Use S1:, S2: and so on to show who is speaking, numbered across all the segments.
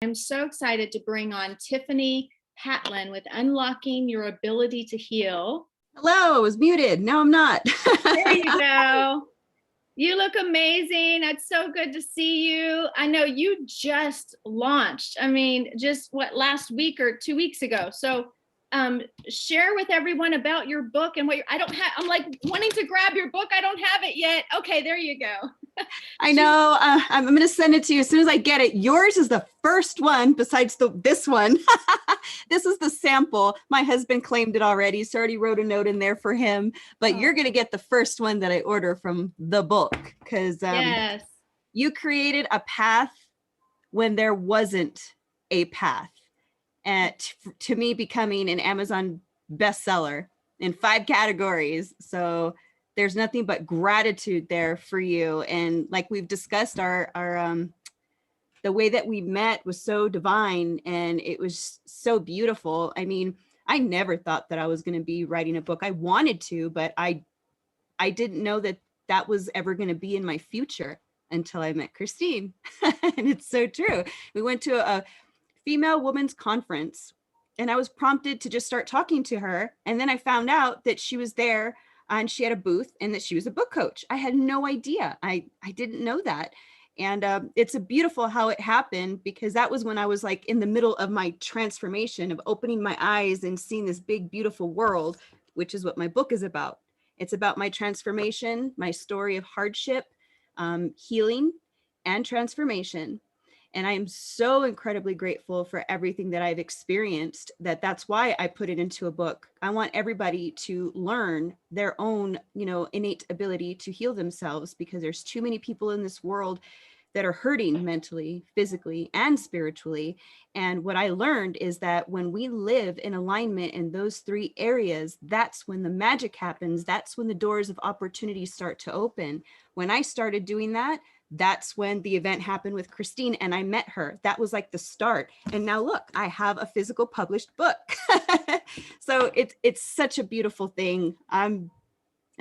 S1: I'm so excited to bring on Tiffani Patlan with Unlocking Your Ability to Heal.
S2: Hello, I was muted. No, I'm not.
S1: There you go. You look amazing. It's so good to see you. I know you just launched, just last week or 2 weeks ago. So share with everyone about your book and what I'm like wanting to grab your book. I don't have it yet. Okay, there you go.
S2: I know. I'm going to send it to you as soon as I get it. Yours is the first one besides this one. This is the sample. My husband claimed it already, so I already wrote a note in there for him. But you're going to get the first one that I order from the book because
S1: yes,
S2: you created a path when there wasn't a path. And to me, becoming an Amazon bestseller in 5 categories. So there's nothing but gratitude there for you. And like we've discussed, our the way that we met was so divine and it was so beautiful. I mean, I never thought that I was going to be writing a book. I wanted to, but I didn't know that was ever going to be in my future until I met Christine. And it's so true. We went to a female women's conference and I was prompted to just start talking to her. And then I found out that she was there and she had a booth and that she was a book coach. I had no idea. I didn't know that. And it's a beautiful how it happened because that was when I was like in the middle of my transformation of opening my eyes and seeing this big, beautiful world, which is what my book is about. It's about my transformation, my story of hardship, healing, and transformation. And I am so incredibly grateful for everything that I've experienced that's why I put it into a book. I want everybody to learn their own, innate ability to heal themselves because there's too many people in this world that are hurting mentally, physically, and spiritually. And what I learned is that when we live in alignment in those 3 areas, that's when the magic happens. That's when the doors of opportunity start to open. When I started doing that, that's when the event happened with Christine and I met her. That was like the start. And now look, I have a physical published book. So it's such a beautiful thing. I'm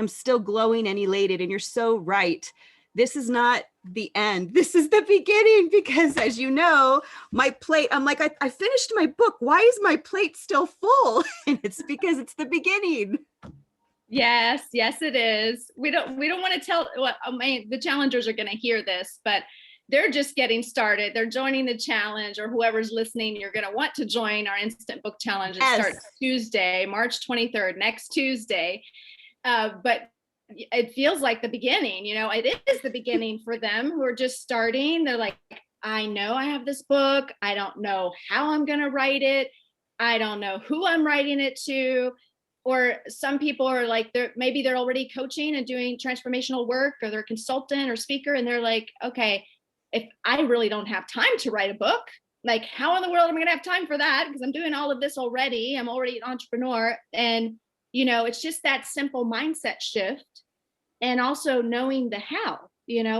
S2: still glowing and elated. And you're so right. This is not the end. This is the beginning because as you know, my plate, I'm like, I finished my book. Why is my plate still full? And it's because it's the beginning.
S1: Yes, it is. We don't want to tell the challengers are going to hear this, but they're just getting started. They're joining the challenge, or whoever's listening, you're going to want to join our instant book challenge. It starts Tuesday, March 23rd, next Tuesday. But it feels like the beginning, it is the beginning for them who are just starting. They're like, I know I have this book. I don't know how I'm going to write it. I don't know who I'm writing it to. Or some people are like, maybe they're already coaching and doing transformational work, or they're a consultant or speaker. And they're like, okay, if I really don't have time to write a book, like how in the world am I going to have time for that? Because I'm doing all of this already. I'm already an entrepreneur. And, it's just that simple mindset shift. And also knowing the how,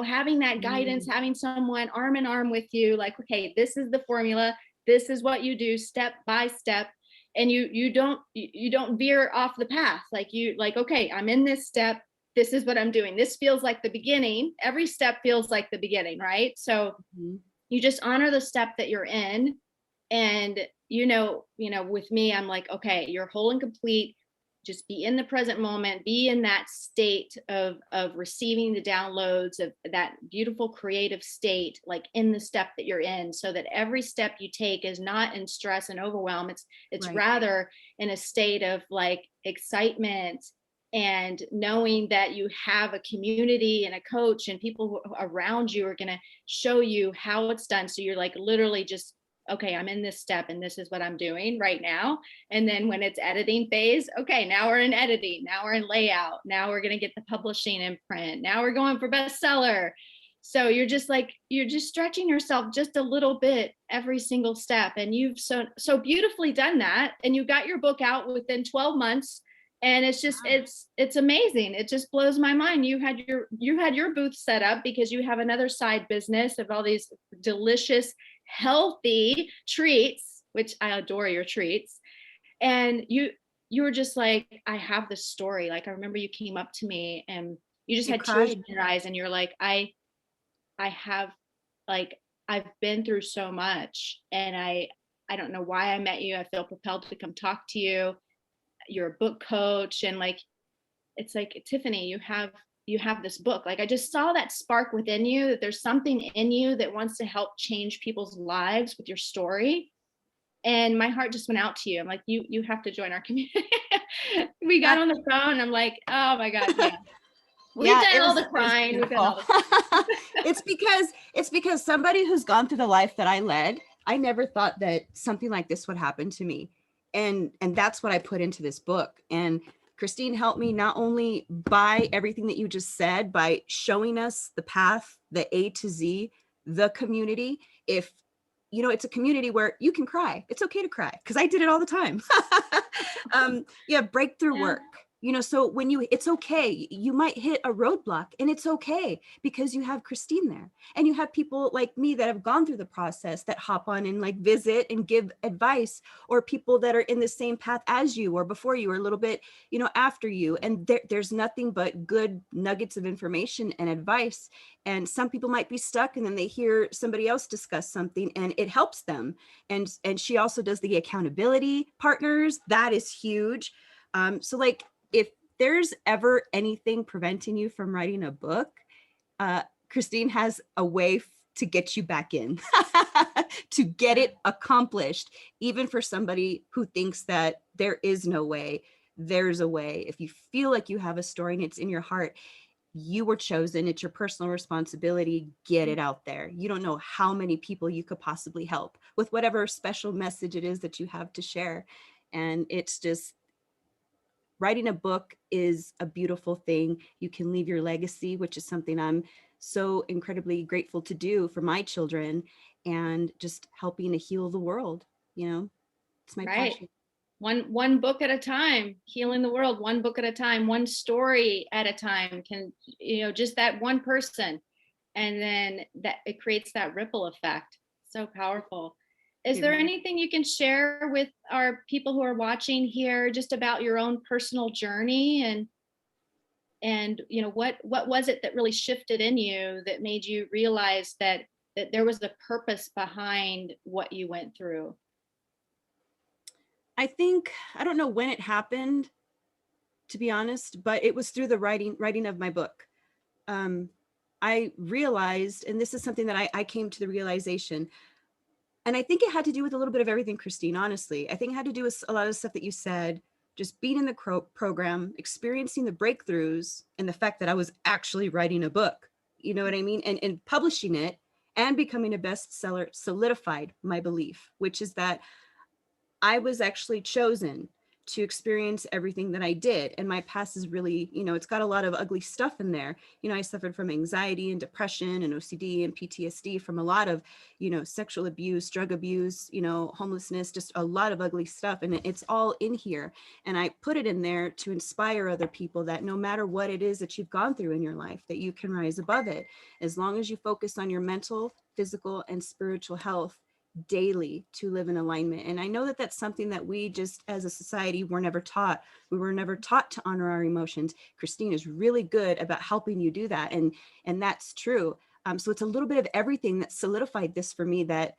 S1: having that guidance, having someone arm in arm with you, like, okay, this is the formula. This is what you do step by step. And you don't veer off the path. Okay, I'm in this step. This is what I'm doing. This feels like the beginning. Every step feels like the beginning, right? So you just honor the step that you're in. And, with me, I'm like, okay, you're whole and complete. Just be in the present moment, be in that state of receiving the downloads of that beautiful creative state, like in the step that you're in, so that every step you take is not in stress and overwhelm. It's right. Rather in a state of like excitement and knowing that you have a community and a coach and people around you are going to show you how it's done. So you're like literally just, okay, I'm in this step and this is what I'm doing right now. And then when it's editing phase, okay, now we're in editing, now we're in layout, now we're going to get the publishing in print, now we're going for bestseller. So you're just stretching yourself just a little bit every single step. And you've so beautifully done that. And you got your book out within 12 months. And it's just, it's amazing. It just blows my mind. You had your booth set up because you have another side business of all these delicious, healthy treats, which I adore your treats. And you were just like, I have this story. Like, I remember you came up to me and you just had tears in your eyes and you're like, I have like I've been through so much, and I don't know why I met you. I feel propelled to come talk to you. You're a book coach, and like, it's like, Tiffani, you have this book. Like, I just saw that spark within you, that there's something in you that wants to help change people's lives with your story. And my heart just went out to you. I'm like, you have to join our community. We got on the phone, and I'm like, oh my God, yeah. We've
S2: Yeah,
S1: done all the
S2: it was
S1: crying. We've done all
S2: beautiful.
S1: the
S2: It's because somebody who's gone through the life that I led, I never thought that something like this would happen to me. And that's what I put into this book. And Christine helped me not only by everything that you just said, by showing us the path, the A to Z, the community. If you know, it's a community where you can cry. It's okay to cry, because I did it all the time. Yeah, breakthrough
S1: yeah.
S2: work. You know, so when it's okay. You might hit a roadblock, and it's okay, because you have Christine there, and you have people like me that have gone through the process that hop on and like visit and give advice, or people that are in the same path as you, or before you, or a little bit, you know, after you. And there's nothing but good nuggets of information and advice. And some people might be stuck, and then they hear somebody else discuss something and it helps them. And she also does the accountability partners. That is huge. So like, if there's ever anything preventing you from writing a book, Christine has a way to get you back in, to get it accomplished. Even for somebody who thinks that there is no way, there's a way. If you feel like you have a story and it's in your heart, you were chosen. It's your personal responsibility. Get it out there. You don't know how many people you could possibly help with whatever special message it is that you have to share. And it's just, writing a book is a beautiful thing. You can leave your legacy, which is something I'm so incredibly grateful to do for my children, and just helping to heal the world. You know, it's my
S1: Right.
S2: passion.
S1: One book at a time, healing the world, one book at a time, one story at a time, can, you know, just that one person. And then that it creates that ripple effect. So powerful. Is there anything you can share with our people who are watching here, just about your own personal journey, and you know, what was it that really shifted in you that made you realize that there was a purpose behind what you went through?
S2: I think, I don't know when it happened, to be honest, but it was through the writing of my book. I realized, and this is something that I came to the realization, and I think it had to do with a little bit of everything, Christine, honestly. I think it had to do with a lot of stuff that you said, just being in the program, experiencing the breakthroughs, and the fact that I was actually writing a book, you know what I mean? And publishing it and becoming a bestseller solidified my belief, which is that I was actually chosen to experience everything that I did. And my past is really, you know, it's got a lot of ugly stuff in there. You know, I suffered from anxiety and depression and OCD and PTSD from a lot of, you know, sexual abuse, drug abuse, you know, homelessness, just a lot of ugly stuff. And it's all in here. And I put it in there to inspire other people that no matter what it is that you've gone through in your life, that you can rise above it. As long as you focus on your mental, physical, and spiritual health daily to live in alignment. And I know that that's something that we just as a society were never taught. We were never taught to honor our emotions. Christine is really good about helping you do that. And that's true. So it's a little bit of everything that solidified this for me, that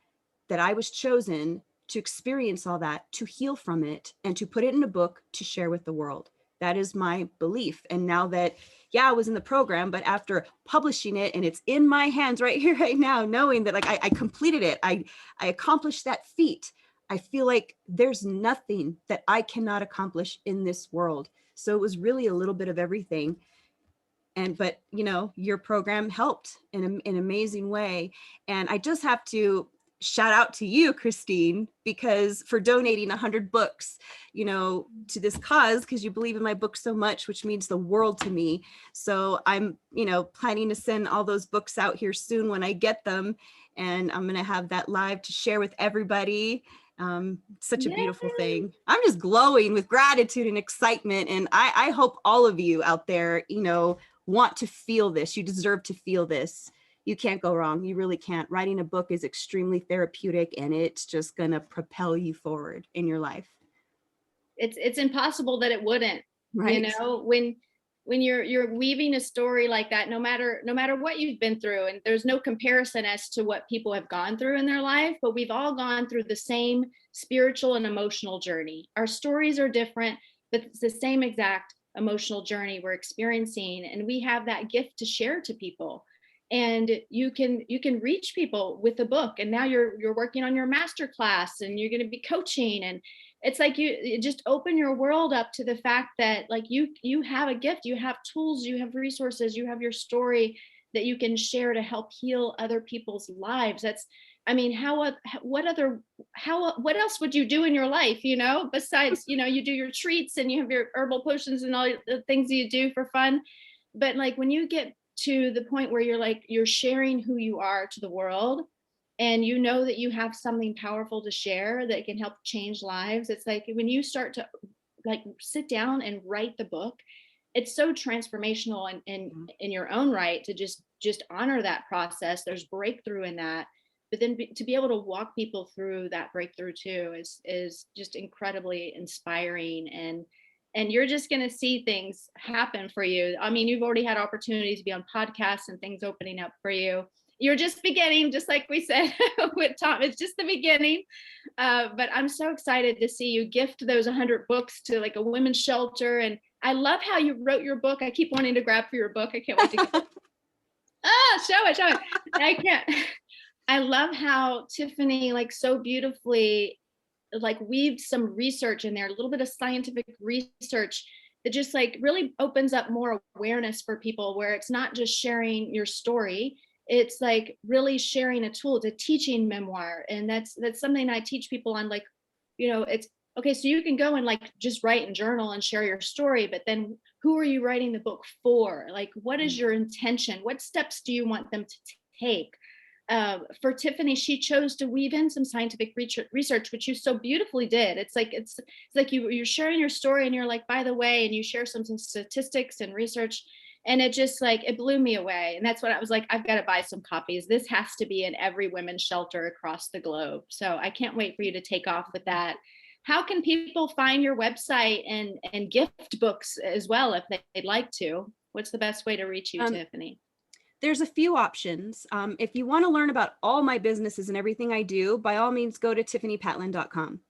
S2: I was chosen to experience all that, to heal from it, and to put it in a book to share with the world. That is my belief. And now that, yeah, I was in the program, but after publishing it and it's in my hands right here, right now, knowing that like I completed it, I accomplished that feat, I feel like there's nothing that I cannot accomplish in this world. So it was really a little bit of everything. But you know, your program helped in an amazing way. And I just have to shout out to you, Christine, because for donating 100 books, you know, to this cause, because you believe in my book so much, which means the world to me. So I'm, you know, planning to send all those books out here soon when I get them. And I'm going to have that live to share with everybody. Such a beautiful thing. I'm just glowing with gratitude and excitement. And I hope all of you out there, you know, want to feel this. You deserve to feel this. You can't go wrong. You really can't. Writing a book is extremely therapeutic, and it's just going to propel you forward in your life.
S1: It's impossible that it wouldn't.
S2: Right.
S1: You know, when you're weaving a story like that, no matter what you've been through, and there's no comparison as to what people have gone through in their life, but we've all gone through the same spiritual and emotional journey. Our stories are different, but it's the same exact emotional journey we're experiencing, and we have that gift to share to people. And you can reach people with a book, and now you're working on your master class, and you're going to be coaching, and it's like you just open your world up to the fact that like you have a gift, you have tools, you have resources, you have your story that you can share to help heal other people's lives. That's, I mean, what else would you do in your life, besides, you do your treats and you have your herbal potions and all the things that you do for fun. But like when you get to the point where you're sharing who you are to the world, and you know that you have something powerful to share that can help change lives, it's like when you start to like sit down and write the book, it's so transformational in your own right to just honor that process. There's breakthrough in that, but then to be able to walk people through that breakthrough too is just incredibly inspiring. And you're just going to see things happen for you. I mean, you've already had opportunities to be on podcasts and things opening up for you. You're just beginning, just like we said with Tom, it's just the beginning. But I'm so excited to see you gift those 100 books to like a women's shelter. And I love how you wrote your book. I keep wanting to grab for your book. I can't wait to get show it. I can't. I love how Tiffani like so beautifully like weaved some research in there, a little bit of scientific research that just like really opens up more awareness for people, where it's not just sharing your story, it's like really sharing a tool. It's a teaching memoir. And that's something I teach people on, like, it's okay, so you can go and like just write and journal and share your story, but then who are you writing the book for? Like, what is your intention? What steps do you want them to take? For Tiffani, she chose to weave in some scientific research, which you so beautifully did. It's like you're sharing your story, and you're like, by the way, and you share some statistics and research, and it just like it blew me away. And that's what I was like, I've got to buy some copies. This has to be in every women's shelter across the globe. So I can't wait for you to take off with that. How can people find your website and gift books as well if they'd like to? What's the best way to reach you, Tiffani?
S2: There's a few options. If you want to learn about all my businesses and everything I do, by all means, go to tiffanipatlan.com.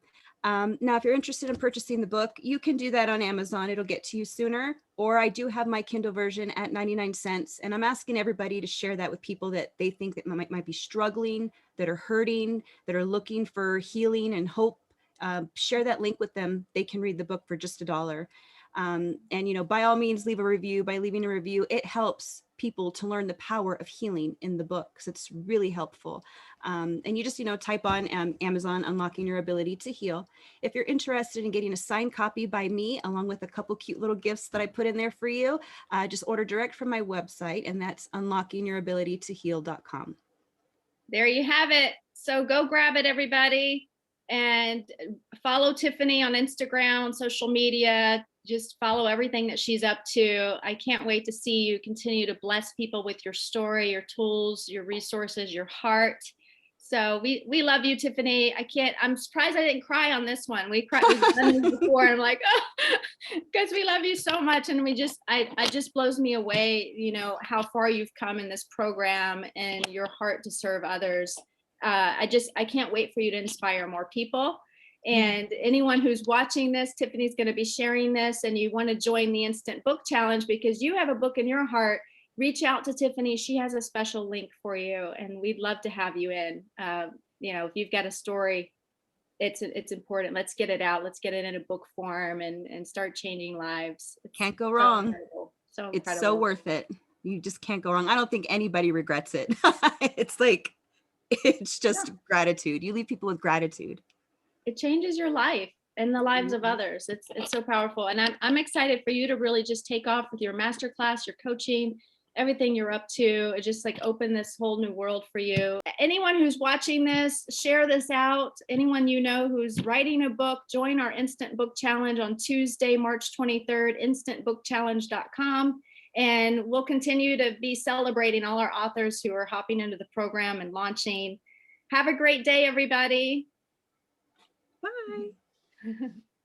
S2: Now, if you're interested in purchasing the book, you can do that on Amazon. It'll get to you sooner. Or I do have my Kindle version at 99 cents. And I'm asking everybody to share that with people that they think that might be struggling, that are hurting, that are looking for healing and hope. Share that link with them. They can read the book for just $1. And, by all means, leave a review. By leaving a review, it helps people to learn the power of healing in the book. So it's really helpful. And you just, type on Amazon, Unlocking Your Ability to Heal. If you're interested in getting a signed copy by me, along with a couple cute little gifts that I put in there for you, just order direct from my website, and that's unlockingyourabilitytoheal.com.
S1: There you have it. So go grab it, everybody. And follow Tiffani on Instagram, social media. Just follow everything that she's up to. I can't wait to see you continue to bless people with your story, your tools, your resources, your heart. So we love you, Tiffani. I'm surprised I didn't cry on this one. We've done this before. And I'm like, because we love you so much. And it just blows me away, how far you've come in this program and your heart to serve others. I can't wait for you to inspire more people. And anyone who's watching this, Tiffani's going to be sharing this, and you want to join the Instant Book Challenge because you have a book in your heart, reach out to Tiffani. She has a special link for you, and we'd love to have you in. If you've got a story, it's important. Let's get it out. Let's get it in a book form and start changing lives.
S2: Can't go wrong.
S1: So incredible.
S2: It's so worth it. You just can't go wrong. I don't think anybody regrets it. It's just gratitude. You leave people with gratitude.
S1: It changes your life and the lives of others. It's so powerful. And I'm excited for you to really just take off with your masterclass, your coaching, everything you're up to. It just like open this whole new world for you. Anyone who's watching this, share this out. Anyone who's writing a book, join our Instant Book Challenge on Tuesday, March 23rd, instantbookchallenge.com. And we'll continue to be celebrating all our authors who are hopping into the program and launching. Have a great day, everybody.
S2: Bye.